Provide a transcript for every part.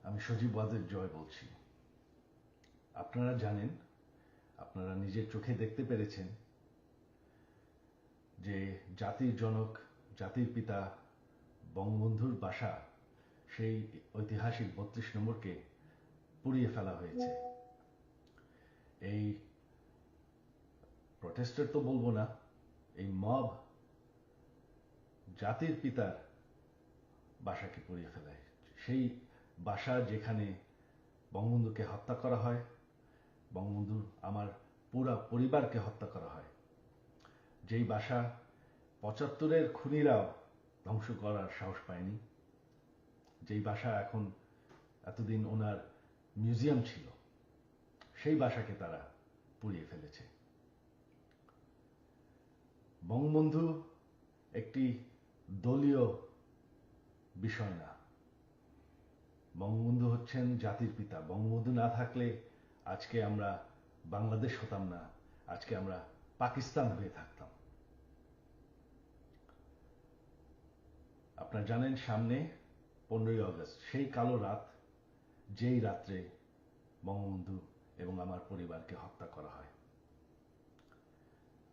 আমি সজীব ওয়াজেদ জয় বলছি। আপনারা জানেন, আপনারা নিজের চোখে দেখতে পেরেছেন যে জাতির জনক, জাতির পিতা বঙ্গবন্ধুর বাসা, সেই ঐতিহাসিক ৩২ নম্বরকে পুড়িয়ে ফেলা হয়েছে। এই প্রটেস্টার তো বলবো না, এই মব জাতির পিতার বাসাকে পুড়িয়ে ফেলায়। সেই বাসা যেখানে বঙ্গবন্ধুকে হত্যা করা হয়, বঙ্গবন্ধুর আমার পুরা পরিবারকে হত্যা করা হয়, যেই বাসা ৭৫-এর খুনিরাও ধ্বংস করার সাহস পায়নি, যেই বাসা এখন এতদিন ওনার মিউজিয়াম ছিল, সেই বাসাকে তারা পুড়িয়ে ফেলেছে। বঙ্গবন্ধু একটি দলীয় বিষয় না, বঙ্গবন্ধু হচ্ছেন জাতির পিতা। বঙ্গবন্ধু না থাকলে আজকে আমরা বাংলাদেশ হতাম না, আজকে আমরা পাকিস্তান হয়ে থাকতাম। আপনারা জানেন সামনে 15ই আগস্ট, সেই কালো রাত, যেই রাত্রে বঙ্গবন্ধু এবং আমার পরিবারকে হত্যা করা হয়।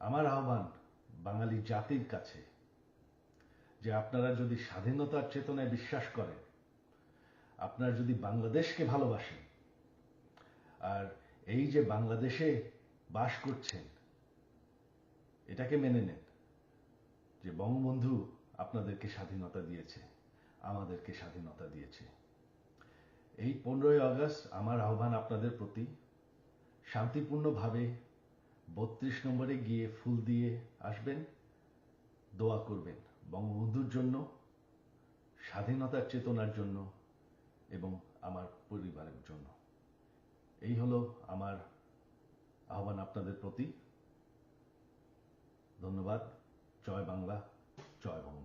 আমার আহ্বান বাঙালি জাতির কাছে যে আপনারা যদি স্বাধীনতার চেতনায় বিশ্বাস করেন, আপনারা যদি বাংলাদেশকে ভালোবাসেন, আর এই যে বাংলাদেশে বাস করছেন, এটাকে মেনে নেন যে বঙ্গবন্ধু আপনাদেরকে স্বাধীনতা দিয়েছে, আমাদেরকে স্বাধীনতা দিয়েছে। এই 15ই আগস্ট আমার আহ্বান আপনাদের প্রতি, শান্তিপূর্ণভাবে ৩২ নম্বরে গিয়ে ফুল দিয়ে আসবেন, দোয়া করবেন বঙ্গবন্ধুর জন্য, স্বাধীনতার চেতনার জন্য এবং আমার পরিবারের জন্য। এই হলো আমার আহ্বান আপনাদের প্রতি। ধন্যবাদ। জয় বাংলা, জয় বঙ্গবন্ধু।